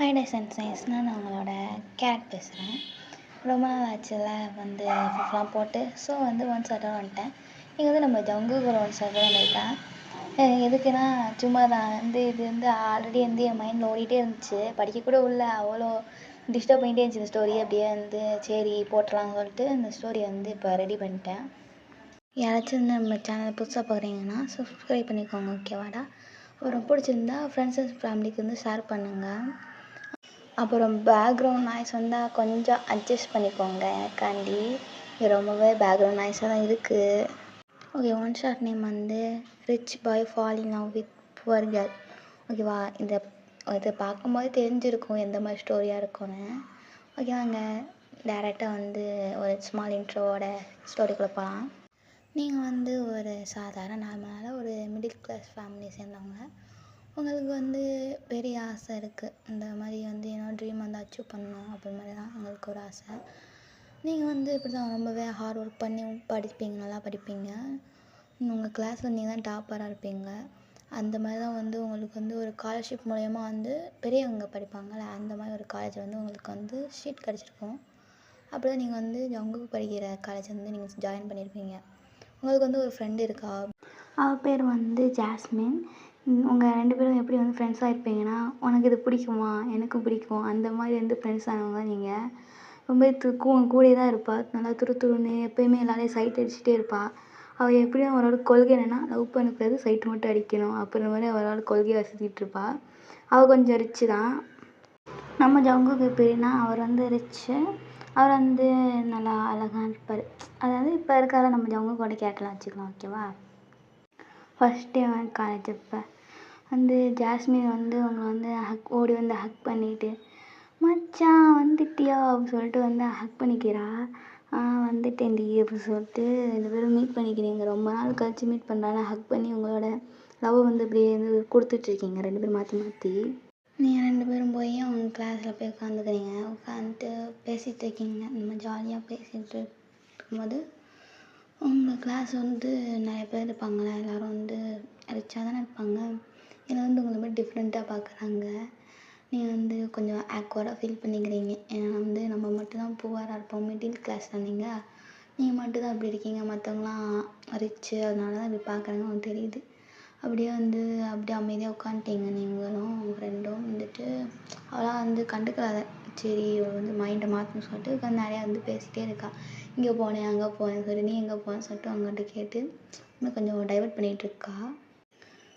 Hi டே சென்சைஸ், நான் உங்களோட gate பேசுகிறேன். ரொம்ப நாள் ஆச்சுல வந்து எஃப்எஃப்லாம் போட்டு. ஸோ வந்து ஒன்ஸ் அட்டன் வந்துட்டேன். இங்கே வந்து நம்ம ஜங்குக்கு ஒன்ஸ் அட்டன் வந்திருக்கேன். எதுக்குன்னா சும்மா தான் வந்து இது வந்து ஆல்ரெடி வந்து என் மைண்டில் ஓடிட்டே இருந்துச்சு. படிக்கக்கூட உள்ள அவ்வளோ டிஸ்டர்ப் பண்ணிகிட்டே இருந்துச்சு இந்த ஸ்டோரி. அப்படியே வந்து சரி போட்டலாம்னு சொல்லிட்டு இந்த ஸ்டோரியை வந்து இப்போ ரெடி பண்ணிட்டேன். யாராச்சும் வந்து நம்ம சேனலை புதுசாக பார்க்குறீங்கன்னா சப்ஸ்கிரைப் பண்ணிக்கோங்க, ஓகேவாடா? அப்புறம் பிடிச்சிருந்தா ஃப்ரெண்ட்ஸ் அண்ட் ஃபேமிலிக்கு வந்து ஷேர் பண்ணுங்கள். அப்புறம் பேக்ரவுண்ட் நாய்ஸ் வந்தால் கொஞ்சம் அட்ஜஸ்ட் பண்ணிக்கோங்க எனக்காண்டி. இது ரொம்பவே பேக்ரவுண்ட் நாய்ஸாக தான் இருக்குது. ஓகே, ஒன் ஷார்ட் நேம் வந்து rich bye fall in love with poor girl. ஓகேவா? இதை பார்க்கும்போது தெரிஞ்சிருக்கும் எந்த மாதிரி ஸ்டோரியாக இருக்கும்னு. ஓகே, வாங்க டேரெக்டாக வந்து ஒரு ஸ்மால் இன்ட்ரோவோட ஸ்டோரிக்குள்ளே போகலாம். நீங்கள் வந்து ஒரு சாதாரண நார்மலான ஒரு மிடில் கிளாஸ் ஃபேமிலியை சேர்ந்தவங்க. உங்களுக்கு வந்து பெரிய ஆசை இருக்குது. இந்த மாதிரி வந்து என்னோடய ட்ரீம் வந்து அச்சீவ் பண்ணணும் அப்படி மாதிரி தான் எங்களுக்கு ஒரு ஆசை. நீங்கள் வந்து இப்படி தான் ரொம்பவே ஹார்ட் ஒர்க் பண்ணி படிப்பீங்க, நல்லா படிப்பீங்க. உங்கள் கிளாஸில் நீங்கள் தான் டாப்பராக இருப்பீங்க. அந்த மாதிரி தான் வந்து உங்களுக்கு வந்து ஒரு ஸ்காலர்ஷிப் மூலயமா வந்து பெரியவங்க படிப்பாங்கள்ல, அந்த மாதிரி ஒரு காலேஜ் வந்து உங்களுக்கு வந்து சீட் கிடச்சிருக்கும். அப்படி தான் நீங்கள் வந்து ஜங்குக்கு படிக்கிற காலேஜ் வந்து நீங்கள் ஜாயின் பண்ணியிருப்பீங்க. உங்களுக்கு வந்து ஒரு ஃப்ரெண்டு இருக்கா. அவள் பேர் வந்து ஜாஸ்மின். உங்கள் 2 பேரும் எப்படி வந்து ஃப்ரெண்ட்ஸாக இருப்பீங்கன்னா, உனக்கு இது பிடிக்குமா, எனக்கும் பிடிக்கும், அந்த மாதிரி வந்து ஃப்ரெண்ட்ஸ் ஆனவங்க நீங்கள். ரொம்ப கூடயே தான் இருப்பாள். நல்லா துருன்னு எப்போயுமே எல்லாரையும் சைட் அடிச்சுட்டே இருப்பாள். அவள் எப்படியும் அவளோட கொள்கை என்னென்னா லவ் பண்ணக்கூடாது, சைட்டு மட்டும் அடிக்கணும் அப்படின்ற மாதிரி அவளோட கொள்கையை சுற்றிட்டு இருப்பாள். அவள் கொஞ்சம் ரிச்சு தான். நம்ம ஜங்குக்கு எப்படின்னா அவர் வந்து ரிச்சு. அவர் வந்து நல்லா அழகாக இருப்பார். அதாவது இப்போ இருக்கிற நம்ம ஜங்குக்கோட கேட்டெல்லாம் வச்சுக்கலாம், ஓகேவா? ஃபஸ்ட் டே வந்து காலேஜ் அப்போ வந்து ஜாஸ்மின் வந்து அவங்க வந்து ஓடி வந்து ஹக் பண்ணிவிட்டு, மச்சான் வந்துட்டியா அப்படின்னு சொல்லிட்டு வந்து ஹக் பண்ணிக்கிறா. வந்துட்டேன்டி அப்படின்னு சொல்லிட்டு 2 பேரும் மீட் பண்ணிக்கிறீங்க. ரொம்ப நாள் கழிச்சு மீட் பண்ணுறாங்க. ஹக் பண்ணி உங்களோட லவ் வந்து இப்படியே வந்து கொடுத்துட்ருக்கீங்க 2 பேரும் மாற்றி மாற்றி. நீங்கள் 2 பேரும் போய் அவங்க கிளாஸில் போய் உட்காந்துக்கிறீங்க. உட்காந்துட்டு பேசிகிட்டு இருக்கீங்க. நம்ம ஜாலியாக பேசிகிட்டு இருக்கும்போது உங்கள் கிளாஸ் வந்து நிறைய பேர் இருப்பாங்களே, எல்லோரும் வந்து ரிச்சாக தானே இருப்பாங்க. இதில் வந்து உங்களை மாதிரி டிஃப்ரெண்ட்டாக பார்க்குறாங்க. நீங்கள் வந்து கொஞ்சம் ஆக்வர்டாக ஃபீல் பண்ணிக்கிறீங்க. ஏன்னா வந்து நம்ம மட்டும்தான் புவராக இருப்போம், மிடில் கிளாஸ் தான். நீங்கள் மட்டும்தான் இப்படி இருக்கீங்க, மற்றவங்களாம் ரிச்சு, அதனால தான் இப்படி பார்க்குறாங்க உங்களுக்கு தெரியுது. அப்படியே அமைதியாக உட்காந்துட்டீங்க. நீங்களும் உங்கள் ஃப்ரெண்டும் வந்துட்டு அவளாம் வந்து கண்டுக்காத. சரி இவள் வந்து மைண்டை மாற்றணும்னு சொல்லிட்டு உட்காந்து நிறையா வந்து பேசிகிட்டே இருக்கா. இங்கே போனேன் அங்கே போனேன்னு சொல்லி நீ எங்கே போனேன்னு சொல்லிட்டு அவங்ககிட்ட கேட்டு இன்னும் கொஞ்சம் டைவர்ட் பண்ணிகிட்ருக்கா.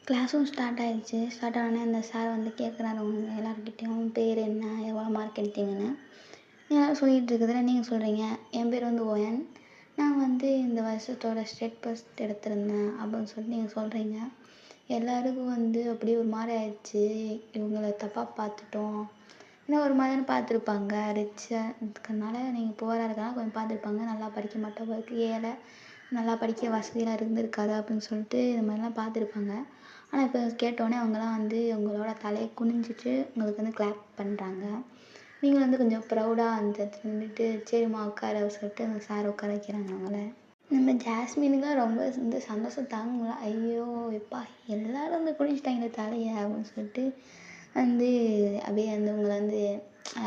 கிளாஸும் ஸ்டார்ட் ஆகிடுச்சு. ஸ்டார்ட் ஆனோடனே அந்த சார் வந்து கேட்குறாரு அவங்க எல்லாருக்கிட்டேயும் பேர் என்ன, எவ்வளோ மார்க் எடுத்தீங்கன்னு. எல்லோரும் சொல்லிகிட்டு இருக்குதுல நீங்கள் சொல்கிறீங்க என் பேர் வந்து ஓயன், நான் வந்து இந்த வருஷத்தோட ஸ்டேட் ஃபஸ்ட் எடுத்திருந்தேன் அப்படின்னு சொல்லிட்டு நீங்கள் சொல்கிறீங்க. எல்லாருக்கும் வந்து அப்படியே ஒரு மாதிரி ஆயிடுச்சு. இவங்கள தப்பாக பார்த்துட்டோம். இன்னும் ஒரு மாதிரியான பார்த்துருப்பாங்க. ரிச்சாக இருக்கிறதுனால நீங்கள் புவராக இருக்கனால கொஞ்சம் பார்த்துருப்பாங்க. நல்லா படிக்க மாட்டவங்களுக்கு ஏழை, நல்லா படிக்க வசதியெலாம் இருந்திருக்காது அப்படின்னு சொல்லிட்டு இந்த மாதிரிலாம் பார்த்துருப்பாங்க. ஆனால் இப்போ கேட்டோடனே அவங்களாம் வந்து உங்களோட தலையை குனிஞ்சிட்டு உங்களுக்கு வந்து கிளாப் பண்ணுறாங்க. நீங்கள் வந்து கொஞ்சம் ப்ரௌடாக அந்த இடத்துல நின்றுட்டு சரிம்மா உட்கார சொல்லிட்டு அந்த சார் உட்கார வைக்கிறாங்க அவங்கள. நம்ம ஜாஸ்மினுக்குலாம் ரொம்ப வந்து சந்தோஷம் தாங்கல. ஐயோ எப்பா எல்லோரும் வந்து குடிச்சிட்டாங்களே தலையை அப்படின்னு சொல்லிட்டு வந்து அப்படியே வந்து உங்களை வந்து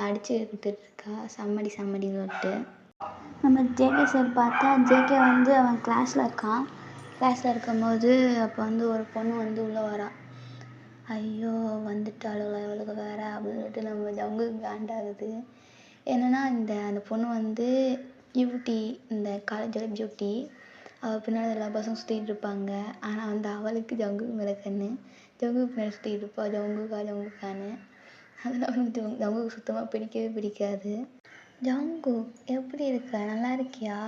அடித்து கொடுத்துட்ருக்கா. சம்மடின்னு சொல்லிட்டு நம்ம ஜேகே சார் பார்த்தா ஜேகே வந்து அவன் கிளாஸில் இருக்கான். கிளாஸில் இருக்கும்போது அப்போ வந்து ஒரு பொண்ணு வந்து உள்ளே வரா. ஐயோ வந்துட்டாளுங்களா இவளுக்கு வேறு அப்படின்னு சொல்லிட்டு நம்ம ஜங்குக்கு காண்டாகுது. என்னென்னா அந்த பொண்ணு வந்து பியூட்டி, இந்த காலேஜோட பியூட்டி. அவள் பின்னாடி எல்லா பசங்க சுற்றிட்டு இருப்பாங்க. ஆனால் வந்து அவளுக்கு ஜங்குக்கு மேலே கண்ணு. ஜங்குக்கு பின்னாடி சுற்றிட்டு இருப்பாள் ஜங்குக்கான்னு. அதெல்லாம் வந்து ஜங்குக்கு சுத்தமாக பிடிக்கவே பிடிக்காது. ஜங்குக் எப்படி இருக்க, நல்லா இருக்கியா,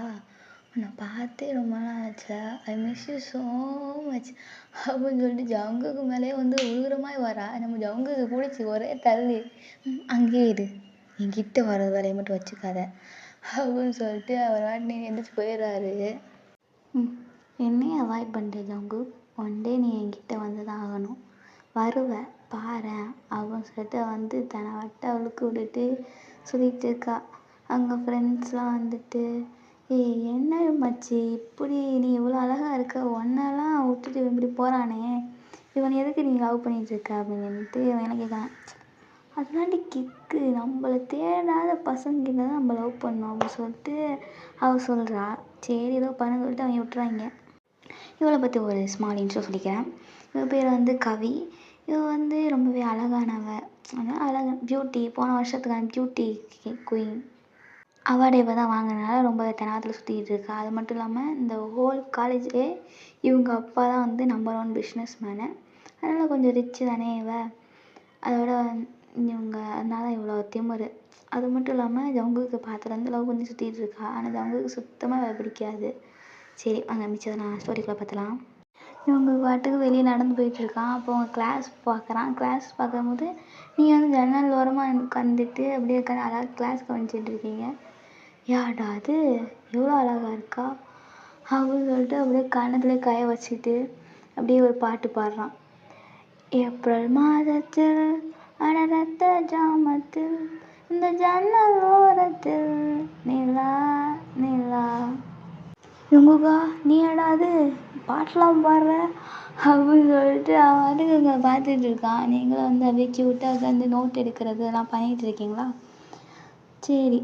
உன்னை பார்த்தே ரொம்ப நாள் ஆச்சுல, I miss you so much அப்படின்னு சொல்லிட்டு ஜங்குக்கு மேலே வந்து உயிரமாய் வரா. நம்ம ஜங்குக்கு பிடிச்சி ஒரே தள்ளி அங்கேயே இரு, என்கிட்ட வர வேலையை மட்டும் வச்சுக்காத அப்படின்னு சொல்லிட்டு அவர் வாட்டி எந்திரிச்சு போயிடுறாரு. என்னையே அவாய்ட் பண்ணுற ஜங்குக், ஒன் டே நீ என்கிட்ட வந்து தான் ஆகணும், வருவேன் பாரேன் அப்படின்னு சொல்லிட்டு வந்து தன்னை வட்ட அவளுக்கு விட்டுட்டு சொல்லிகிட்டு இருக்கா. அங்கே ஃப்ரெண்ட்ஸ்லாம் வந்துட்டு என்ன மச்சி இப்படி நீ இவ்வளோ அழகாக இருக்க, ஒன்னெல்லாம் விட்டுட்டு இப்படி போகிறானே, இவன் எதுக்கு நீ லவ் பண்ணிகிட்ருக்க அப்படின்ட்டு இவன் என்ன கேட்குறான். அதுதாண்டி கிக்கு. நம்மள தேடாத பசங்ககிட்ட தான் நம்ம லவ் பண்ணணும் அப்படின்னு சொல்லிட்டு அவள் சொல்கிறா. சரி ஏதோ பண்ண சொல்லிட்டு அவங்க விட்டுறாங்க. இவளை பற்றி ஒரு ஸ்மால் இன்ட்ரோ சொல்லிக்கிறேன். இவள் பேர் வந்து கவி. இவள் வந்து ரொம்பவே அழகானவ. அதான் அழகு பியூட்டி. போன வருஷத்துக்கான பியூட்டி குயின் அவார்டு இவ தான் வாங்கினால ரொம்ப தெனாவத்தில் சுற்றிக்கிட்டு இருக்கா. அது மட்டும் இல்லாமல் இந்த ஹோல் காலேஜ்லேயே இவங்க அப்பா தான் வந்து நம்பர் 1 பிஸ்னஸ் மேனு. அதனால் கொஞ்சம் ரிச்சு தானே இவ. அதோட இவங்க அதனால இவ்வளோ திமிரு. அது மட்டும் இல்லாமல் ஜங்குக்கு பார்த்துலேருந்து லவ் பண்ணி சுற்றிட்டு இருக்கா. ஆனால் ஜங்குக்கு சுத்தமாக அவளை பிடிக்காது. சரி வாங்க மிச்சதை நான் ஸ்டோரிக்குள்ளே பார்த்துலாம். இவங்க பாட்டுக்கு வெளியே நடந்து போயிட்டுருக்கான். அப்போ அவங்க கிளாஸ் பார்க்குறான். கிளாஸ் பார்க்கும்போது நீங்கள் வந்து ஜன்னல் ஓரமாக உட்காந்துட்டு அப்படியே உட்காந்து அழகாக கிளாஸ் கவனிச்சிட்டு இருக்கீங்க. யாடா அது எவ்வளோ அழகாக இருக்கா அப்படின்னு சொல்லிட்டு அப்படியே கன்னத்துலேயே கையை வச்சுட்டு அப்படியே ஒரு பாட்டு பாடுறான். ஏப்ரல் மாதத்தில் அடரத்த ஜாமத்தில் இந்த ஜன்னல் ஓரத்தில் நிலா நிலா இவங்கக்கா நீ ஏடாது பாட்டெலாம் பாடுற அப்படின்னு சொல்லிட்டு அவன் அதுக்கு இங்கே பார்த்துட்டு இருக்கான். நீங்களும் வந்து அப்படியே க்யூட்டாக உட்காந்து நோட் எடுக்கிறது எல்லாம் பண்ணிகிட்டு இருக்கீங்களா? சரி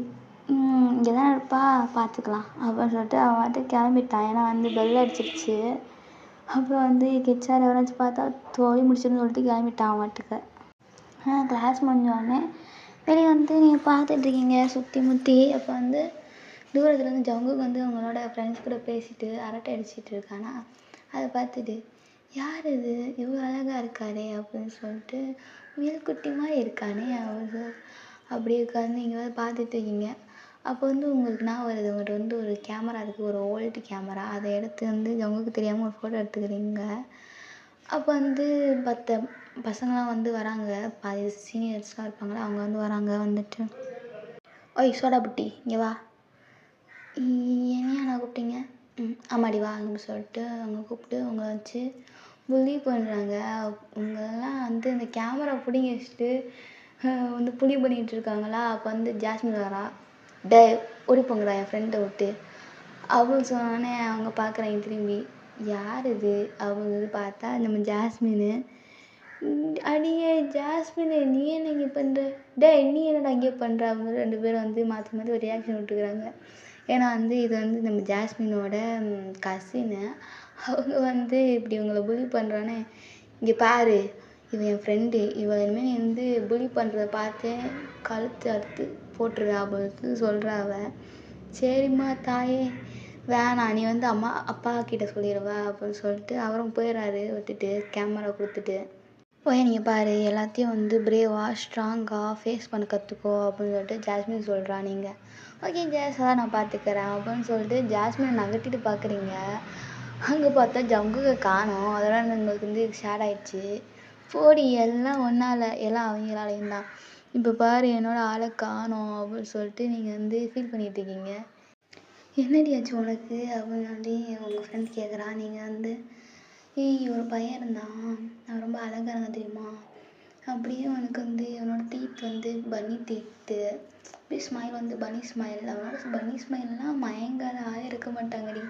இங்கே தான் இருப்பா பார்த்துக்கலாம் அப்படின்னு சொல்லிட்டு அவன் பாட்டுக்கு கிளம்பிட்டான். ஏன்னா வந்து பெல் அடிச்சிருச்சு. அப்புறம் வந்து ஹெச்ஆர் எவராச்சும் பார்த்தா தோழி முடிச்சுன்னு சொல்லிட்டு கிளம்பிட்டான் அவன் பாட்டுக்கு. கிளாஸ் முடிஞ்சோடனே வெளியே வந்து நீங்கள் பார்த்துட்ருக்கீங்க சுற்றி முற்றி. அப்போ வந்து தூரத்துலேருந்து ஜங்குக்கு வந்து அவங்களோட ஃப்ரெண்ட்ஸ் கூட பேசிட்டு அரட்டை அடிச்சிட்டு இருக்கானா. அதை பார்த்துட்டு யார் இது இவ்வளோ அழகாக இருக்காரே அப்படின்னு சொல்லிட்டு முயல்குட்டி மாதிரி இருக்கானே அவர் அப்படியே உட்காந்து நீங்கள் வந்து பார்த்துட்டு இருக்கீங்க. அப்போ வந்து உங்களுக்கு நான் வருது உங்கள்கிட்ட வந்து ஒரு கேமரா இருக்குது, ஒரு ஓல்டு கேமரா. அதை எடுத்து வந்து ஜங்குக்கு தெரியாமல் ஒரு ஃபோட்டோ எடுத்துக்கிறீங்க. அப்போ வந்து மற்ற பசங்களாம் வந்து வராங்க. பாதி சீனியர்ஸ்லாம் இருப்பாங்களே அவங்க வந்து வராங்க. வந்துட்டு ஓய் சோடா புட்டி இங்கே வா. என்னையா நான் கூப்பிட்டீங்க? ஆமாடி வா அப்படின்னு சொல்லிட்டு அவங்க கூப்பிட்டு அவங்கள வச்சு புள்ளி பண்ணுறாங்க. அவங்கெல்லாம் வந்து இந்த கேமரா பிடிங்கி வச்சுட்டு வந்து புளி பண்ணிகிட்டு இருக்காங்களா. அப்போ வந்து ஜாஸ்மின் வரா. டே ஓடி போங்கடா என் ஃப்ரெண்டை விட்டு அப்படின்னு சொன்னோடனே அவங்க பார்க்குறாங்க திரும்பி. யார் இது அப்படின்னு பார்த்தா நம்ம ஜாஸ்மின்னு. அடியே ஜாஸ்மின் நீ என்ன இங்கே பண்ணுற? டே நீ என்னடா இங்கே பண்ணுற அப்படின்னு 2 பேரும் வந்து மாற்றி மாற்றி ஒரு ரியாக்ஷன் விட்டுக்கிறாங்க. ஏன்னா வந்து இது வந்து நம்ம ஜாஸ்மினோட கசின்னு. அவங்க வந்து இப்படி இவங்களை புலி பண்ணுறானே. இங்கே பாரு இவன் என் ஃப்ரெண்டு, இவன் இனிமேல் நீ வந்து புலி பண்ணுறத பார்த்து கழுத்து அறுத்து போட்டுருவா அப்படின்னு சொல்கிறா அவள். சரிம்மா தாயே வேணாம் நீ வந்து அம்மா அப்பா கிட்ட சொல்லிடுவா அப்படின்னு சொல்லிட்டு அவரும் போயிடுறாரு விட்டுட்டு கேமரா கொடுத்துட்டு. ஓகே நீங்கள் பாரு எல்லாத்தையும் வந்து பிரேவாக ஸ்ட்ராங்காக ஃபேஸ் பண்ண கற்றுக்கோ அப்படின்னு சொல்லிட்டு ஜாஸ்மின் சொல்கிறா. நீங்கள் ஓகே ஜாஸ் அதான் நான் பார்த்துக்கிறேன் அப்படின்னு சொல்லிட்டு ஜாஸ்மினை நகட்டிட்டு பார்க்குறீங்க. அங்கே பார்த்தா ஜங்குகை காணோம். அதெல்லாம் உங்களுக்கு வந்து ஷேர் ஆகிடுச்சு. போடி எல்லாம் ஒன்றால் எல்லாம் அவங்களாலையும் தான். இப்போ பாரு என்னோடய ஆளை காணோம் அப்படின்னு சொல்லிட்டு நீங்கள் வந்து ஃபீல் பண்ணிகிட்டு இருக்கீங்க. என்னடி ஆச்சு உனக்கு அப்படின்னு சொல்லி உங்கள் ஃப்ரெண்ட் கேட்குறா. நீங்கள் வந்து ஒரு பையன் இருந்தான் அவன் ரொம்ப அழகாக இருந்தான் தெரியுமா. அப்படியே அவனுக்கு வந்து அவனோட டீத் வந்து பன்னி டீத்து. அப்படியே ஸ்மைல் வந்து பன்னி ஸ்மைல். அவனோட பன்னி ஸ்மைல்லாம் மயங்காத ஆளே இருக்க மாட்டாங்கடி.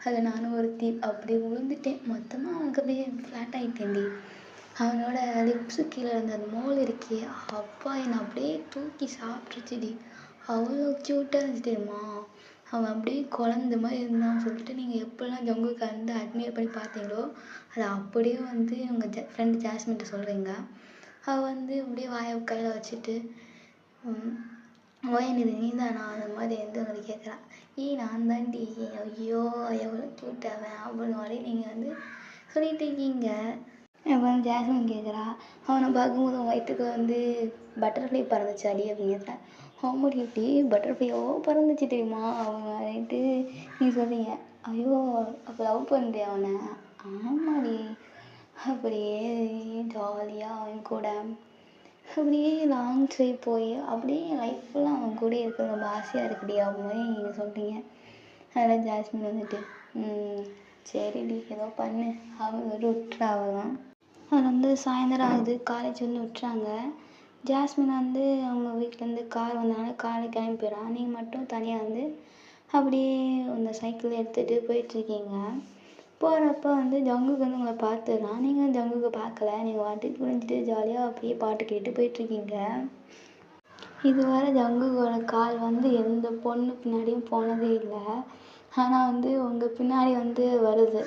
அதில் நானும் ஒரு அப்படியே விழுந்துட்டேன். மொத்தமாக அவனுக்கு அப்படியே ஃப்ளாட் ஆகிட்டேன்டி. அவனோட லிப்ஸு கீழே இருந்த அந்த மோல் இருக்கே அப்பா என்னை அப்படியே தூக்கி சாப்பிட்ருச்சுடி. அவ்வளோ க்யூட்டாக இருந்துச்சு தெரியுமா. அவன் அப்படியே குழந்த மாதிரி இருந்தான்னு சொல்லிட்டு நீங்கள் எப்படிலாம் ஜங்குக்கு வந்து அட்மையர் பண்ணி பார்த்தீங்களோ அதை அப்படியே வந்து உங்கள் ஃப்ரெண்டு ஜாஸ்மின்கிட்ட சொல்கிறீங்க. அவள் வந்து அப்படியே வாயை கையில் வச்சுட்டு ஓய் இது நீ தானா அந்த மாதிரி வந்து உங்களை கேட்குறா. நான் தாண்டி ஐயோ எவ்வளோ க்யூட்டாவேன் அப்படின்னு மாதிரி நீங்கள் வந்து சொல்லிட்டு இருக்கீங்க. அப்போ வந்து ஜாஸ்மின் கேட்குறா. அவனை பார்க்கும்போது உன் வயிற்றுக்கு வந்து பட்டர்ஃப்ளை பறந்துச்சு அடி அப்படின்னு கேட்குறேன். ஆமாடி அப்படி பட்டர்ஃப்ளையோ பறந்துச்சு தெரியுமா அவங்க அப்படின்ட்டு நீங்கள் சொல்கிறீங்க. ஐயோ அப்போ லவ் பண்ணுறியா அவனை? ஆமாடி. அப்படியே ஜாலியாக அவன் கூட அப்படியே லாங் ட்ரைவ் போய் அப்படியே லைஃப் ஃபுல்லாக அவன் கூட இருக்கிறது ரொம்ப ஆசையாக இருக்குடி அவங்க மாதிரி நீங்கள் சொல்கிறீங்க. அதெல்லாம் ஜாஸ்மின் வந்துட்டு சரிடி ஏதோ பண்ணு அவங்க வந்து விட்டுறா. அவதான் அதில் வந்து சாயந்தரம் ஆகுது. காலேஜ் வந்து விட்டுறாங்க. ஜாஸ்மின் வந்து அவங்க வீட்டிலேருந்து கார் வந்தனால காரில் கிளம்பி போயிடறான். நீங்கள் மட்டும் தனியாக வந்து அப்படியே அந்த சைக்கிள் எடுத்துகிட்டு போயிட்டுருக்கீங்க. போகிறப்ப வந்து ஜங்குக்கு வந்து உங்களை பார்த்துடுறான். நீங்கள் ஜங்குக்கு பார்க்கல. நீங்கள் பாட்டுக்கு குனிஞ்சிட்டு ஜாலியாக அப்படியே பாட்டு கேட்டு போயிட்டுருக்கீங்க. இதுவரை ஜங்குக்கோட கால் வந்து எந்த பொண்ணு பின்னாடியும் போனதே இல்லை. ஆனால் வந்து உங்கள் பின்னாடி வந்து வருது.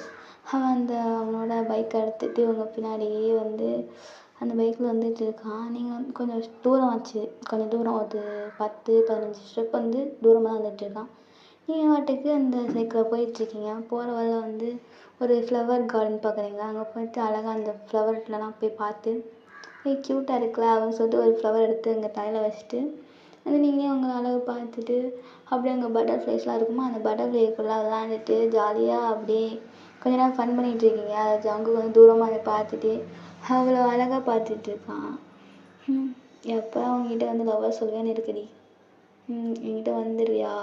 அவன் அவனோட பைக்கை எடுத்துகிட்டு உங்கள் பின்னாடியே வந்து அந்த பைக்கில் வந்துட்டு இருக்கான். நீங்கள் வந்து கொஞ்சம் தூரம் ஆச்சு. கொஞ்சம் தூரம் ஒரு 10-15 ஸ்டெப் வந்து தூரமாக வந்துட்டுருக்கான். நீங்கள் பாட்டுக்கு அந்த சைக்கிளில் போயிட்டுருக்கீங்க. போகிற வழில வந்து ஒரு ஃப்ளவர் கார்டன் பார்க்குறீங்க. அங்கே போயிட்டு அழகாக அந்த ஃப்ளவர்லாம் போய் பார்த்து க்யூட்டாக இருக்குல்ல அப்படின்னு சொல்லிட்டு ஒரு ஃப்ளவர் எடுத்து அங்கே தலையில் வச்சுட்டு அது நீங்களே உங்களை அழகு பார்த்துட்டு அப்படியே அங்கே பட்டர்ஃப்ளைஸ்லாம் இருக்குமா அந்த பட்டர்ஃப்ளைக்குள்ளே விளாண்டுட்டு ஜாலியாக அப்படியே கொஞ்ச நேரம் ஃபன் பண்ணிகிட்டு இருக்கீங்க. அதை ஜங்கு வந்து தூரமாக அதை பார்த்துட்டு அவ்வளோ அழகாக பார்த்துட்ருக்கான். எப்போ அவங்ககிட்ட வந்து லவ்வர் சொல்லுவேன்னு இருக்குடி. என்கிட்ட வந்துடுவியா,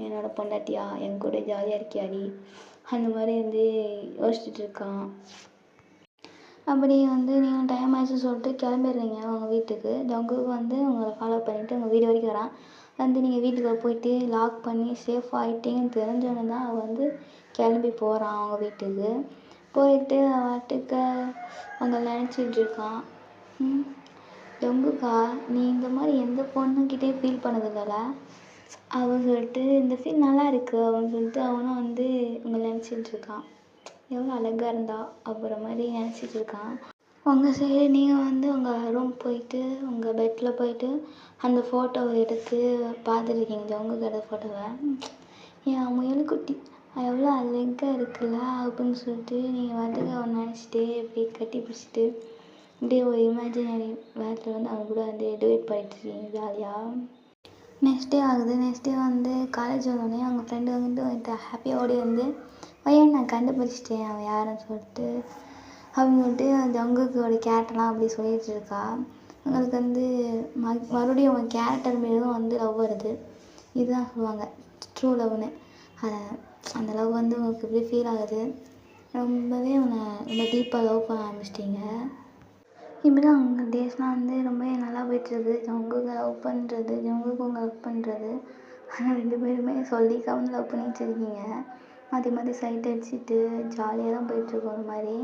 என்னோட பொண்டாட்டியா, என் கூட ஜாலியாக இருக்கியாடி, அந்த மாதிரி வந்து யோசிச்சுட்டு இருக்கான். அப்படியே வந்து நீங்கள் டைம் ஆயிடுச்சுன்னு சொல்லிட்டு கிளம்பிடுறீங்க உங்கள் வீட்டுக்கு. ஜங்குக்கு வந்து உங்களை ஃபாலோ பண்ணிவிட்டு உங்கள் வீடு வரைக்கும் வரான். வந்து நீங்கள் வீட்டுக்குள்ளே போயிட்டு லாக் பண்ணி சேஃப் ஆகிட்டீங்கன்னு தெரிஞ்சோன்னே தான் அவன் வந்து கிளம்பி போகிறான் அவங்க வீட்டுக்கு. போயிட்டு அவன் பாட்டுக்கு அவங்க நினச்சிட்டு இருக்கான். ஜங்குக்கா, நீ இந்த மாதிரி எந்த பொண்ணுக்கிட்டேயும் ஃபீல் பண்ணதில்லைல அவன் சொல்லிட்டு இந்த ஃபீல் நல்லா இருக்கு அவன் சொல்லிட்டு அவனும் வந்து உங்களை நினச்சிட்டு இருக்கான். எவ்வளோ அழகாக இருந்தா அப்படின்ற மாதிரி நினச்சிட்டு இருக்கான். உங்கள் சைடு நீங்கள் வந்து உங்கள் ரூம் போயிட்டு உங்கள் பெட்டில் போயிட்டு அந்த ஃபோட்டோவை எடுத்து பார்த்துருக்கீங்க. ஜங்குக்கு எடுத்த ஃபோட்டோவை. என் முயல்குட்டி எவ்வளோ அழகாக இருக்குல்ல அப்படின்னு சொல்லிட்டு நீங்கள் பாட்டுக்கு அவன் நினச்சிட்டு இப்படி கட்டி பிடிச்சிட்டு இப்படியே ஒரு இமேஜினரி வேர்ல்டில் வந்து அவன் கூட வந்து டிவைட் பண்ணிட்டுருக்கீங்க ஜாலியாக. நெக்ஸ்ட் டே ஆகுது. நெக்ஸ்ட் டே வந்து காலேஜ் வந்தோடனே அவங்க ஃப்ரெண்டு வந்துட்டு ஹாப்பியாக ஓடி வந்து பையன் நான் கண்டுபிடிச்சிட்டேன் அவன் யாருன்னு சொல்லிட்டு அவங்க வந்துட்டு ஜங்குக்கோட கேரக்டர்லாம் அப்படி சொல்லிகிட்டு இருக்கா. உங்களுக்கு வந்து மறுபடியும் அவன் கேரக்டர் மேலும் வந்து லவ் வருது. இதுதான் சொல்லுவாங்க ட்ரூ லவ்னு. அந்த லவ் வந்து உங்களுக்கு எப்படி ஃபீல் ஆகுது, ரொம்பவே அவனை ரொம்ப டீப்பாக லவ் பண்ண ஆரம்பிச்சிட்டிங்க. இப்படி தான் அவங்க டேஸ்லாம் வந்து ரொம்பவே நல்லா போயிட்டுருக்கு. ஜங்குக்கு லவ் பண்ணுறது, ஜங்குக்கு உங்களை லவ் பண்ணுறது, ஆனால் 2 பேருமே சொல்லிக்காம லவ் பண்ணிகிட்டு இருக்கீங்க. மாற்றி மாற்றி சைட் அடிச்சுட்டு ஜாலியாக தான் போயிட்டுருக்கோம். ஒரு மாதிரி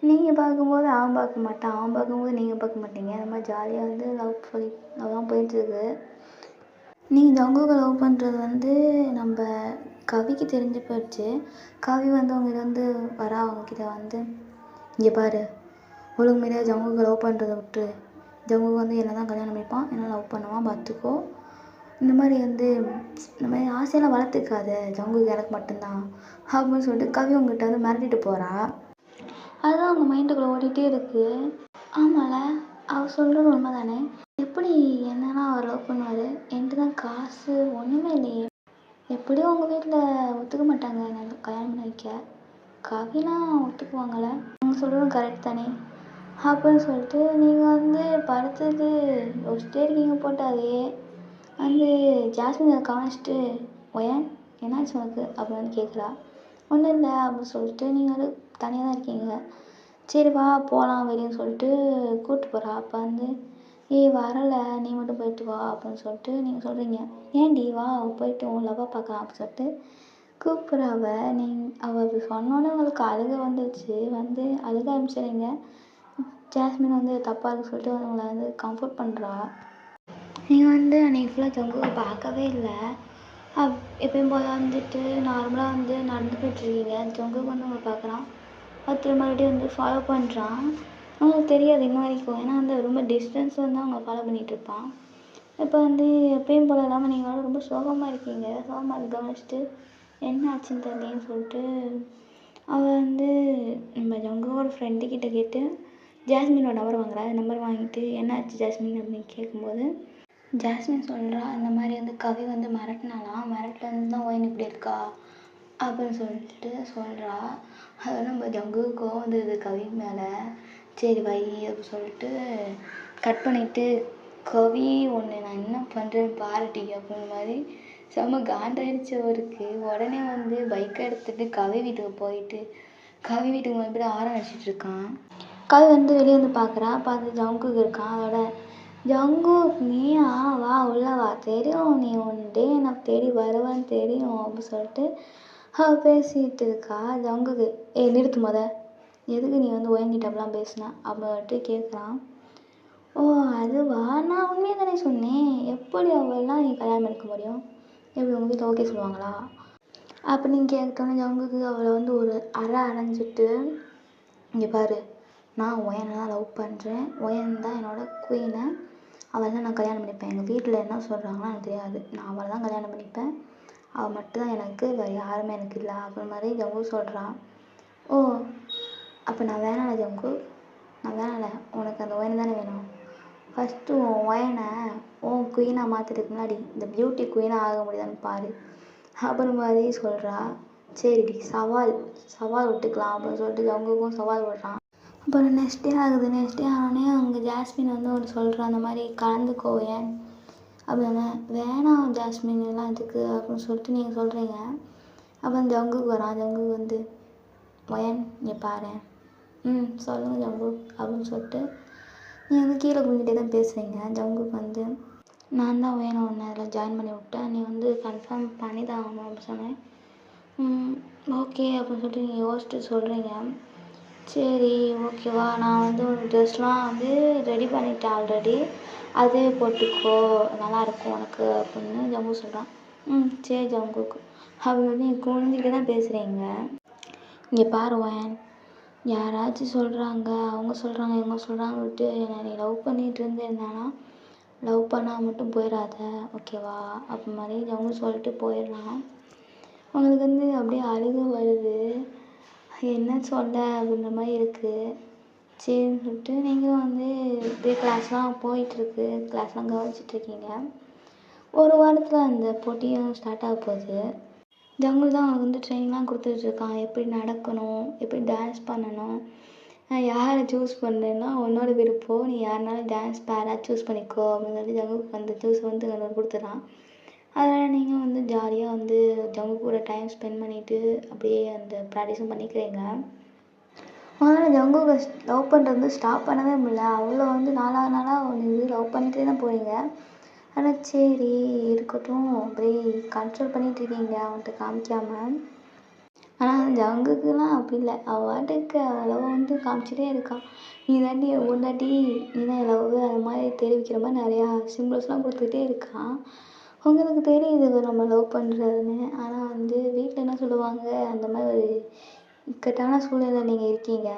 நீங்கள் பார்க்கும்போது அவன் பார்க்க மாட்டான், அவன் பார்க்கும்போது நீங்கள் பார்க்க மாட்டீங்க. அந்த மாதிரி ஜாலியாக வந்து லவ் தான் போயிட்டுருக்கு. நீங்கள் ஜங்குக்கு லவ் பண்ணுறது வந்து நம்ம கவிக்கு தெரிஞ்சு போயிடுச்சு. கவி வந்து அவங்ககிட்ட வந்து வரா அவங்கக்கிட்ட வந்து இங்கே பாரு, ஒழுங்கு மாரியாக ஜங்குக்கு லவ் பண்ணுறதை விட்டு ஜங்குக்கு வந்து என்ன தான் கல்யாணம் பண்ணிப்பான், என்ன லவ் பண்ணுவான் பார்த்துக்கோ. இந்த மாதிரி வந்து இந்த மாதிரி ஆசையெல்லாம் வளர்த்துக்காத, ஜங்குக்கு எனக்கு மட்டும்தான் அப்படின்னு சொல்லிட்டு கவி உங்ககிட்ட வந்து மிரட்டிட்டு போகிறா. அதுதான் அவங்க மைண்டுக்குள்ளே ஓடிட்டே இருக்குது. ஆமாம்ல, அவர் சொல்கிறது உண்மை தானே. எப்படி என்னன்னா அவர் லவ் பண்ணுவார், என்கிட்ட தான் காசு ஒன்றுமே இல்லையே, எப்படியும் அவங்க வீட்டில் ஒத்துக்க மாட்டாங்க என்னை கல்யாணம் பண்ணி வைக்க. கவிலாம் ஒத்துக்குவாங்கள்ல, அவங்க சொல்கிறதும் கரெக்ட் தானே அப்படின்னு சொல்லிட்டு நீங்கள் வந்து படுத்தது யோசிச்சிட்டே இருக்கீங்க போட்டு. அதே வந்து ஜாஸ்மின் அதை கவனிச்சிட்டு ஒயன் என்னாச்சு உனக்கு அப்படின்னு வந்து கேட்குறா. ஒன்றும் இல்லை அப்படின்னு சொல்லிட்டு நீங்கள் வந்து தனியாக தான் இருக்கீங்க. சரி வா போகலாம் வெளியேன்னு சொல்லிட்டு கூப்பிட்டு போகிறா. அப்போ வந்து வரலை, நீ மட்டும் போயிட்டு வா அப்படின்னு சொல்லிட்டு நீங்கள் சொல்கிறீங்க. ஏன்டி வா போயிட்டு உன் லவ்வை பார்க்கலாம் அப்படின்னு சொல்லிட்டு கூப்பிட்றா. அவள் அப்படி சொன்னோன்னே உங்களுக்கு அழுகை வந்துடுச்சு. வந்து அழுக ஆரம்பிச்சிடுறீங்க. ஜாஸ்மின் வந்து தப்பாக இருக்குன்னு சொல்லிட்டு உங்களை வந்து கம்ஃபர்ட் பண்ணுறா. நீங்கள் வந்து அன்றைக்கி ஃபுல்லாக ஜங்குவை பார்க்கவே இல்லை. எப்பயும் போல் வந்துட்டு நார்மலாக வந்து நடந்து போயிட்டுருக்கீங்க. ஜங்குக்கு வந்து உங்களை பார்க்குறான். ஒருத்தர் மறுபடியும் வந்து ஃபாலோ பண்ணுறான். அவங்களுக்கு தெரியாது இன்ன வரைக்கும், ஏன்னா வந்து ரொம்ப டிஸ்டன்ஸில் வந்து அவங்க ஃபாலோ பண்ணிகிட்ருப்பான். இப்போ வந்து எப்பயும் போல் இல்லாமல் நீங்கள் வந்து ரொம்ப சோகமாக இருக்கீங்க. சோகமாக அதை கவனிச்சிட்டு என்ன ஆச்சுன்னு தெரியலேன்னு சொல்லிட்டு அவள் வந்து நம்ம ஜங்குவோட ஃப்ரெண்டுக்கிட்ட கேட்டு ஜாஸ்மினோட நம்பர் வாங்குறா. நம்பர் வாங்கிட்டு என்ன ஆச்சு ஜாஸ்மின் அப்படின்னு கேட்கும்போது ஜாஸ்மின் சொல்கிறா, இந்த மாதிரி வந்து கவி வந்து மிரட்டினாலாம், மிரட்டிலேருந்து தான் ஒயின் இப்படி இருக்கா அப்படின்னு சொல்லிட்டு சொல்கிறா. அது நம்ம ஜங்குக்கு கோவம் வந்தது கவி மேலே. சரி வை அப்படின்னு சொல்லிட்டு கட் பண்ணிவிட்டு கவி ஒன்று நான் என்ன பண்ணுறேன்னு பாருட்டி அப்படின்ற மாதிரி செம்ம காண்டாயிடுச்சு அவருக்கு. உடனே வந்து பைக்கை எடுத்துகிட்டு கவி வீட்டுக்கு போயிட்டு கவி வீட்டுக்கு மறுபடியும் ஆரம் அடிச்சிட்ருக்கான். கவி வந்து வெளியே வந்து பார்க்குறா. பார்த்து ஜங்குக்கு இருக்கான். அதோட ஜங்கு நீயா வா உள்ளே வா, தெரியும் நீ ஒன் டே என்னை தேடி வருவேன்னு தெரியும் அப்படின்னு சொல்லிட்டு அவள் பேசிகிட்டு இருக்கா. ஜங்குக்கு நிறுத்து எதுக்கு நீ வந்து ஒயன்கிட்ட அப்படிலாம் பேசுன அப்படின்ட்டு கேட்குறான். ஓ அதுவா, நான் உண்மையை தானே சொன்னேன், எப்படி அவள்லாம் நீ கல்யாணம் பண்ணிக்க முடியும், எப்படி உங்கள் வீட்டில் ஓகே சொல்லுவாங்களா அப்படின்னு கேட்டோன்னே ஜங்குக்கு அவளை வந்து ஒரு அரைஞ்சிட்டு, இங்கே பாரு, நான் ஒயனை தான் லவ் பண்ணுறேன், ஒயன் தான் என்னோடய குயினை, அவள் தான் நான் கல்யாணம் பண்ணிப்பேன். எங்கள் வீட்டில் என்ன சொல்கிறாங்களோ எனக்கு தெரியாது, நான் அவளை தான் கல்யாணம் பண்ணிப்பேன், அவள் மட்டும்தான் எனக்கு, வேறு யாருமே எனக்கு இல்லை அப்படின்ற மாதிரி ஜங்கு சொல்கிறான். ஓ அப்போ நான் வேணாம்ல ஜங்கு, நான் வேணாம்ல, உனக்கு அந்த ஒயன் தானே வேணும், ஃபஸ்ட்டு உன் ஒயனை உன் குயினாக மாற்றுறதுக்கு முன்னாடி இந்த பியூட்டி குயினாக ஆக முடியுதான்னு பாரு அப்புறம் மாதிரி சொல்கிறா. சரிடி, சவால் விட்டுக்கலாம் அப்படின்னு சொல்லிட்டு ஜங்குக்கும் சவால் விடுறான். அப்புறம் நெக்ஸ்ட் டே ஆகுது. நெக்ஸ்ட் டே ஆனோடனே அவங்க ஜாஸ்மின் வந்து ஒன்று சொல்கிறான், அந்த மாதிரி கலந்துக்கோ ஏன் அப்படின்னு. வேணாம் ஜாஸ்மின் எல்லாம் இதுக்கு அப்படின்னு சொல்லிட்டு நீங்கள் சொல்கிறீங்க. அப்புறம் ஜங்குக்கு வரான். ஜங்குக்கு வந்து ஒயன் நீ பாரு, சொல்லுங்கள் ஜங்கு அப்படின்னு சொல்லிட்டு நீ வந்து கீழே குனிஞ்சிட்டே தான் பேசுகிறீங்க. ஜங்குக்கு வந்து நான் தான் வேணும் ஒன்று அதில் ஜாயின் பண்ணி விட்டேன், நீ வந்து கன்ஃபார்ம் பண்ணி தான் ஆகணும் அப்படின்னு சொன்னேன். ஓகே அப்படின்னு சொல்லிட்டு நீங்கள் யோசிச்சுட்டு சொல்கிறீங்க. சரி ஓகேவா, நான் வந்து உனக்கு ட்ரெஸ்லாம் வந்து ரெடி பண்ணிட்டேன் ஆல்ரெடி, அதே போட்டுக்கோ நல்லாயிருக்கும் உனக்கு அப்படின்னு ஜங்கு சொல்கிறான். சரி ஜங்குக்கு அப்படின்னு நீங்கள் குனிஞ்சிக்கிட்டே தான் பேசுகிறீங்க. இங்கே பாரு ஒயன், யாராச்சும் சொல்கிறாங்க, அவங்க சொல்கிறாங்க, இவங்க சொல்கிறாங்க விட்டு என்னை நீ லவ் பண்ணிகிட்டு இருந்திருந்தானா லவ் பண்ணால் மட்டும் போயிடாத ஓகேவா அப்படி மாதிரி ஜங்கு சொல்லிட்டு போயிடலாம். அவங்களுக்கு வந்து அப்படியே அழுக வருது, என்ன சொல்ல அப்படின்ற மாதிரி இருக்குது. சரின்னு சொல்லிட்டு நீங்களும் வந்து இப்படியே கிளாஸ்லாம் போயிட்டுருக்கு, கிளாஸ்லாம் கவனிச்சிட்ருக்கீங்க. ஒரு வாரத்தில் அந்த போட்டியும் ஸ்டார்ட் ஆக போகுது. ஜங்கு தான் அவனுக்கு வந்து ட்ரைனிங்லாம் கொடுத்துட்ருக்கான், எப்படி நடக்கணும், எப்படி டான்ஸ் பண்ணணும், யாரை சூஸ் பண்ணுறேன்னா உன்னோட விருப்பம், நீ யாருனாலும் டான்ஸ் பேராக சூஸ் பண்ணிக்கோ அப்படின்னு சொல்லி ஜங்குக்கு வந்து சூஸ் வந்து கொடுத்துட்டான். அதனால் நீங்கள் வந்து ஜாலியாக வந்து ஜங்கு கூட டைம் ஸ்பெண்ட் பண்ணிவிட்டு அப்படியே அந்த ப்ராக்டிஸும் பண்ணிக்கிறீங்க. அதனால் ஜங்குக்கு லவ் பண்ணுறது வந்து ஸ்டாப் பண்ணவே முடியல, அவ்வளோ வந்து நாளாக வந்து லவ் பண்ணிகிட்டே தான் போகிறீங்க. ஆனால் சரி இருக்கட்டும் அப்படியே கண்ட்ரோல் பண்ணிகிட்ருக்கீங்க அவன்கிட்ட காமிக்காமல். ஆனால் ஜங்குக்குலாம் அப்படி இல்லை, அவள் பாட்டுக்கு அவள் லவ் வந்து காமிச்சிட்டே இருக்கான். நீ தாண்டி பொண்டாட்டி, நீ தான் என் லவ் அது மாதிரி தெரிவிக்கிற மாதிரி நிறையா சிம்பிள்ஸ்லாம் கொடுத்துக்கிட்டே இருக்கான். உங்களுக்கு தெரியுது நம்ம லவ் பண்ணுறதுன்னு, ஆனால் வந்து வீட்டில் என்ன சொல்லுவாங்க, அந்த மாதிரி ஒரு இக்கட்டான சூழ்நிலை நீங்கள் இருக்கீங்க.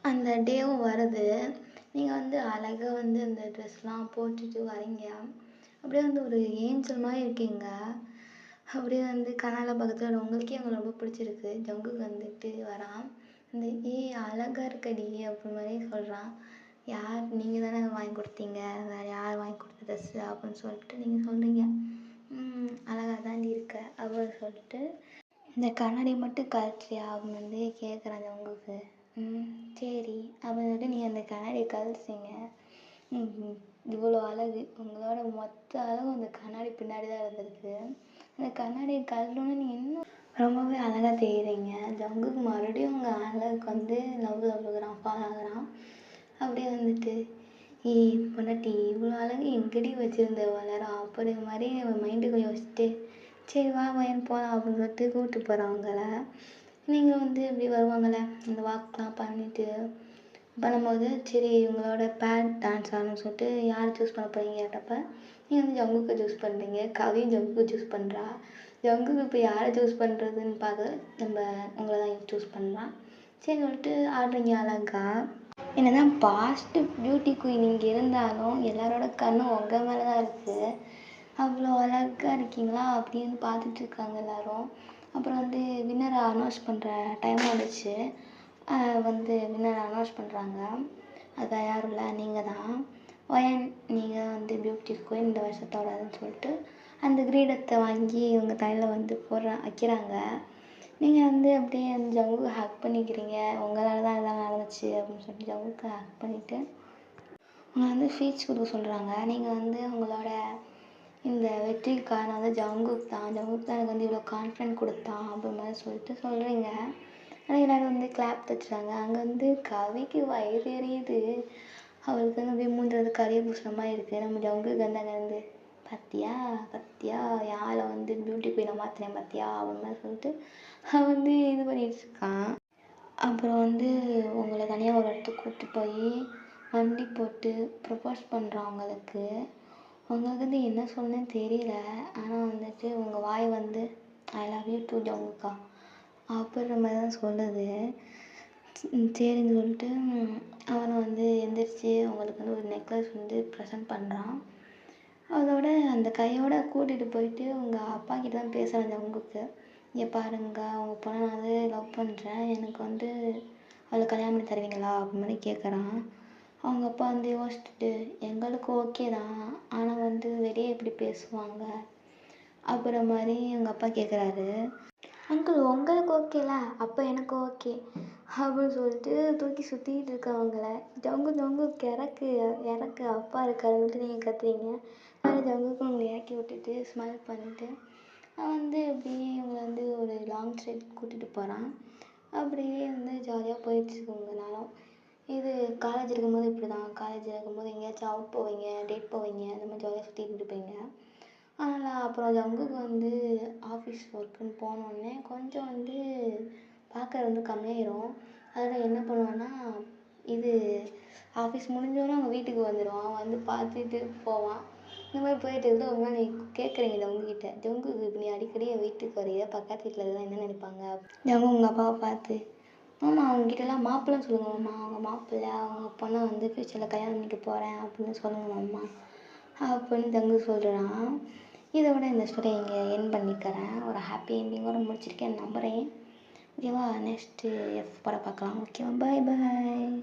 அந்த டேவும் வருது, நீங்கள் வந்து அழகாக வந்து அந்த ட்ரெஸ்லாம் போட்டுட்டு வரீங்க, அப்படியே வந்து ஒரு ஏஞ்சல் மாதிரி இருக்கீங்க. அப்படியே வந்து கனால பக்கத்தில் உங்களுக்கே அவங்க ரொம்ப பிடிச்சிருக்கு. ஜங்குக்கு வந்துட்டு வரான், இந்த அழகாக இருக்கடி அப்படி மாதிரி சொல்கிறான். யார், நீங்கள் தானே வாங்கி கொடுத்தீங்க, வேறு யார் வாங்கி கொடுத்த ட்ரெஸ்ஸு அப்படின்னு சொல்லிட்டு நீங்கள் சொல்கிறீங்க. அழகாக தாண்டி இருக்க அப்படின்னு சொல்லிட்டு, இந்த கண்ணாடி மட்டும் கழட்டுறியா அப்படின்னு வந்து கேட்குறான் ஜங்குக்கு. சரி அப்படின்னு சொல்லிட்டு நீங்கள் அந்த கண்ணாடியை கழட்டுறீங்க. இவ்வளோ அழகு, உங்களோட மொத்த அழகும் அந்த கண்ணாடி பின்னாடி தான் இருந்திருக்கு. அந்த கண்ணாடியை கழட்டணுன்னு நீங்கள் இன்னும் ரொம்பவே அழகாக தெரியுறீங்க. ஜங்குக்கு மறுபடியும் உங்கள் அழகுக்கு வந்து லவ் விழுகிறான், ஃபால் ஆகுறான். அப்படியே வந்துட்டு பொண்டாட்டி இவ்வளோ அழகு எங்கடி வச்சுருந்த வளரும் அப்படி மாதிரி அவன் மைண்டுக்கு யோசிச்சுட்டு, சரி வா வயன் போகலாம் அப்படின்னு சொல்லிட்டு கூப்பிட்டு போகிறான் அவங்கள. நீங்கள் வந்து இப்படி வருவாங்கள்ல, அந்த வாக்கெலாம் பண்ணிவிட்டு பண்ணும்போது சரி இவங்களோட பேட் டான்ஸ் ஆடணும்னு சொல்லிட்டு யார் சூஸ் பண்ண போகிறீங்க கேட்டப்போ நீங்கள் வந்து ஜங்குக்கு சூஸ் பண்ணுறீங்க, கவியும் ஜங்குக்கு சூஸ் பண்ணுறா. ஜங்குக்கு இப்போ யாரை சூஸ் பண்ணுறதுன்னு பார்க்க நம்ம உங்களை தான் சூஸ் பண்ணலாம். சரி சொல்லிட்டு ஆடுறீங்க அழகா. என்ன தான் பாஸ்ட்டு பியூட்டி குயின் இங்கே இருந்தாலும் எல்லாரோட கண்ணும் உங்கள் மேலே தான் இருக்குது. அவ்வளோ அழகாக இருக்கீங்களா அப்படின்னு பார்த்துட்ருக்காங்க எல்லோரும். அப்புறம் வந்து வின்னரை அனௌன்ஸ் பண்ணுற டைம் வந்துச்சு. வந்து வின்னர் அனௌன்ஸ் பண்ணுறாங்க. அது யாரும் இல்லை, நீங்கள் தான் ஒயன், நீங்கள் வந்து பியூட்டி குயின் இந்த வருஷத்தோடதுன்னு சொல்லிட்டு அந்த கிரீடத்தை வாங்கி இவங்க தலையில் வந்து வைக்கிறாங்க. நீங்கள் வந்து அப்படியே அந்த ஜங்குக்கு ஹக் பண்ணிக்கிறீங்க, உங்களால் தான் இதெல்லாம் நடந்துச்சு அப்படின்னு சொல்லிட்டு ஜங்குக்கு ஹக் பண்ணிவிட்டு உங்களை வந்து ஸ்பீச் கொடுக்க சொல்கிறாங்க. நீங்கள் வந்து உங்களோட இந்த வெற்றிக்கு காரணம் வந்து ஜங்குக்கு தான் எனக்கு வந்து இவ்வளோ கான்ஃபிடென்ட் கொடுத்தான் அப்படி மாதிரி சொல்லிட்டு சொல்கிறீங்க. ஆனால் எல்லோரும் வந்து கிளாப் தட்டுறாங்க. அங்கே வந்து கவிக்கு வயிறு எரியுது, அவளுக்கு வந்து அப்படியே மூஞ்சி வந்து கறியை பூசுகிற மாதிரி இருக்குது. நம்ம ஜங்குக்கு வந்து அங்கே வந்து பார்த்தியா பார்த்தியா என் ஆளை வந்து பியூட்டி குயினை மாற்றினேன் பார்த்தியா அவன் மாதிரி சொல்லிட்டு அவன் வந்து இது பண்ணிட்டு இருக்கான். அப்புறம் வந்து உங்களை தனியாக ஒரு இடத்துக்கு கூப்பிட்டு போய் வண்டி போட்டு ப்ரப்போஸ் பண்ணுறான் அவங்களுக்கு. அவங்களுக்கு வந்து என்ன சொல்லணும்னு தெரியல. ஆனால் வந்துட்டு உங்கள் வாய் வந்து ஐ லவ் யூ டூ ஜங்குக்கா அப்படின்ற மாதிரி தான் சொல்லுது. சரின்னு சொல்லிட்டு அவனை வந்து எந்திரிச்சு அவங்களுக்கு வந்து ஒரு நெக்லஸ் வந்து ப்ரெசென்ட் பண்ணுறான். அதோட அந்த கையோட கூட்டிகிட்டு போயிட்டு உங்கள் அப்பா கிட்ட தான் பேசுகிறேன் ஜங்குக்கு. இங்கே பாருங்க அவங்க பொண்ணை நான் வந்து லவ் பண்ணுறேன், எனக்கு வந்து அவளை கல்யாணம் பண்ணி தருவீங்களா அப்படி மாதிரி கேட்குறான். அவங்க அப்பா வந்து யோசிச்சுட்டு எங்களுக்கு ஓகே தான், ஆனால் வந்து வெளியே எப்படி பேசுவாங்க அப்படின்ற மாதிரி எங்கள் அப்பா கேட்குறாரு. அங்கிள் உங்களுக்கு ஓகேல அப்போ எனக்கு ஓகே அப்படின்னு சொல்லிட்டு தூக்கி சுற்றிக்கிட்டு இருக்கவங்கள ஜங்கு ஜங்கு இறக்கு இறக்கு அப்பா இருக்காருன்ட்டு நீங்கள் கத்துறீங்க. ஆனால் ஜங்குக்கு உங்களை இறக்கி விட்டுட்டு ஸ்மைல் பண்ணிட்டு வந்து அப்படியே இவங்களை வந்து ஒரு லாங் ட்ரைவ் கூட்டிகிட்டு போகிறான். அப்படியே வந்து ஜாலியாக போயிடுச்சுக்கோங்க நானும். இது காலேஜ் இருக்கும்போது இப்படி தான். காலேஜ் இருக்கும்போது எங்கேயாச்சும் அவுட் போவீங்க, டேட் போவீங்க, அந்த மாதிரி ஜாலியாக சுற்றிட்டு இருப்பீங்க. ஆனால் அப்புறம் ஜங்குக்கு வந்து ஆஃபீஸ் ஒர்க்குன்னு போனோடனே கொஞ்சம் வந்து பார்க்கறது வந்து கம்மியாயிரும். அதில் என்ன பண்ணுவான்னா இது ஆஃபீஸ் முடிஞ்சோடனே அவங்க வீட்டுக்கு வந்துடுவான், வந்து பார்த்துட்டு போவான். இந்த மாதிரி போயிட்டு இருந்து ஒரு நாள் நீ கேட்குறீங்க ஜங்குக்கிட்ட, ஜங்கு இப்போ நீ அடிக்கடி என் வீட்டுக்கு வரைய பக்கத்து வீட்டில் இருந்தால் என்ன நினைப்பாங்க? ஜங்கு உங்கள் அப்பாவை பார்த்து மாமா அவங்ககிட்டலாம் மாப்பிள்ளைன்னு சொல்லுங்க மாமா, அவங்க மாப்பிள்ளை அவங்க பொண்ணை வந்து ஃப்யூச்சரில் கல்யாணம் பண்ணிக்க போகிறேன் அப்படின்னு சொல்லுங்க மாமா அப்படின்னு ஜங்கு சொல்கிறான். இதோட இந்த ஸ்டோரி இங்கே என் பண்ணிக்கிறேன். ஒரு ஹாப்பி எண்டிங்கோட முடிச்சிருக்கேன் நம்புகிறேன். ஓகேவா, நெக்ஸ்ட்டு எஃப் படம் பார்க்கலாம். ஓகேவா, பாய் பாய்.